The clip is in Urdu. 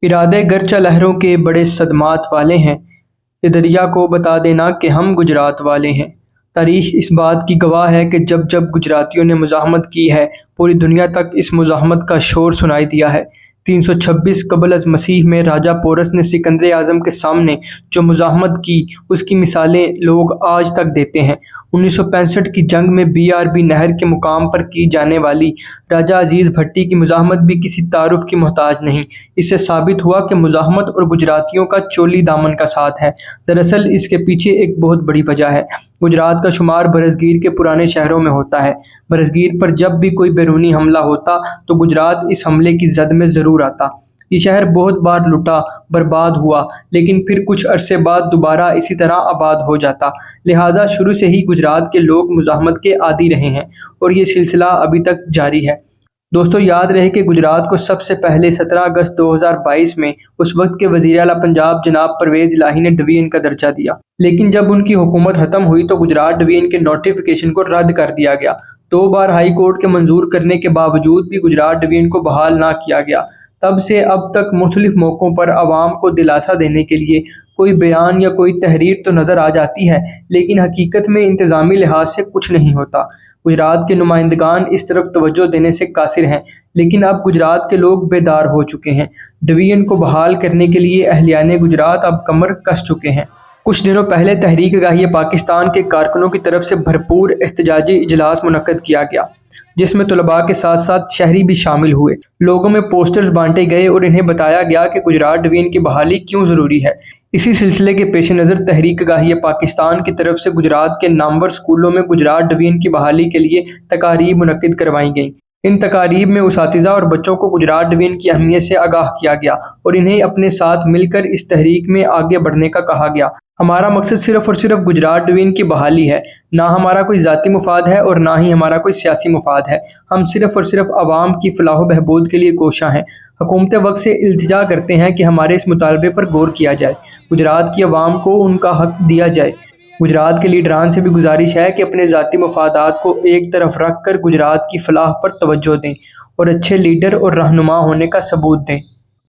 ارادے گرچہ لہروں کے بڑے صدمات والے ہیں، یہ دریا کو بتا دینا کہ ہم گجرات والے ہیں۔ تاریخ اس بات کی گواہ ہے کہ جب جب گجراتیوں نے مزاحمت کی ہے، پوری دنیا تک اس مزاحمت کا شور سنائی دیا ہے۔ 326 قبل از مسیح میں راجہ پورس نے سکندر اعظم کے سامنے جو مزاحمت کی، اس کی مثالیں لوگ آج تک دیتے ہیں۔ 1965 کی جنگ میں BRB نہر کے مقام پر کی جانے والی راجہ عزیز بھٹی کی مزاحمت بھی کسی تعارف کی محتاج نہیں۔ اس سے ثابت ہوا کہ مزاحمت اور گجراتیوں کا چولی دامن کا ساتھ ہے۔ دراصل اس کے پیچھے ایک بہت بڑی وجہ ہے۔ گجرات کا شمار برصغیر کے پرانے شہروں میں ہوتا ہے۔ برصغیر پر جب بھی کوئی بیرونی حملہ ہوتا تو گجرات اس حملے کی زد میں ضرور آتا۔ یہ شہر بہت بار لٹا برباد ہوا، لیکن پھر کچھ عرصے بعد دوبارہ اسی طرح آباد ہو جاتا۔ لہٰذا شروع سے ہی گجرات کے لوگ مزاحمت کے عادی رہے ہیں اور یہ سلسلہ ابھی تک جاری ہے۔ دوستو، یاد رہے کہ گجرات کو سب سے پہلے 17 اگست 2022 میں اس وقت کے وزیر اعلیٰ پنجاب جناب پرویز الہی نے ڈویژن کا درجہ دیا، لیکن جب ان کی حکومت ختم ہوئی تو گجرات ڈویژن کے نوٹیفیکیشن کو رد کر دیا گیا۔ 2 بار ہائی کورٹ کے منظور کرنے کے باوجود بھی گجرات ڈویژن کو بحال نہ کیا گیا۔ تب سے اب تک مختلف موقعوں پر عوام کو دلاسا دینے کے لیے کوئی بیان یا کوئی تحریر تو نظر آ جاتی ہے، لیکن حقیقت میں انتظامی لحاظ سے کچھ نہیں ہوتا۔ گجرات کے نمائندگان اس طرف توجہ دینے سے قاصر ہیں، لیکن اب گجرات کے لوگ بیدار ہو چکے ہیں۔ ڈویژن کو بحال کرنے کے لیے اہلیان گجرات اب کمر کس چکے ہیں۔ کچھ دنوں پہلے تحریک آگاہی پاکستان کے کارکنوں کی طرف سے بھرپور احتجاجی اجلاس منعقد کیا گیا، جس میں طلباء کے ساتھ ساتھ شہری بھی شامل ہوئے۔ لوگوں میں پوسٹرز بانٹے گئے اور انہیں بتایا گیا کہ گجرات ڈویژن کی بحالی کیوں ضروری ہے۔ اسی سلسلے کے پیش نظر تحریک آگاہی پاکستان کی طرف سے گجرات کے نامور اسکولوں میں گجرات ڈویژن کی بحالی کے لیے تقاریب منعقد کروائی گئیں۔ ان تقاریب میں اساتذہ اور بچوں کو گجرات ڈویژن کی اہمیت سے آگاہ کیا گیا اور انہیں اپنے ساتھ مل کر اس تحریک میں آگے بڑھنے کا کہا گیا۔ ہمارا مقصد صرف اور صرف گجرات ڈویژن کی بحالی ہے، نہ ہمارا کوئی ذاتی مفاد ہے اور نہ ہی ہمارا کوئی سیاسی مفاد ہے۔ ہم صرف اور صرف عوام کی فلاح و بہبود کے لیے کوشاں ہیں۔ حکومت وقت سے التجا کرتے ہیں کہ ہمارے اس مطالبے پر غور کیا جائے، گجرات کی عوام کو ان کا حق دیا جائے۔ گجرات کے لیڈران سے بھی گزارش ہے کہ اپنے ذاتی مفادات کو ایک طرف رکھ کر گجرات کی فلاح پر توجہ دیں اور اچھے لیڈر اور رہنما ہونے کا ثبوت دیں۔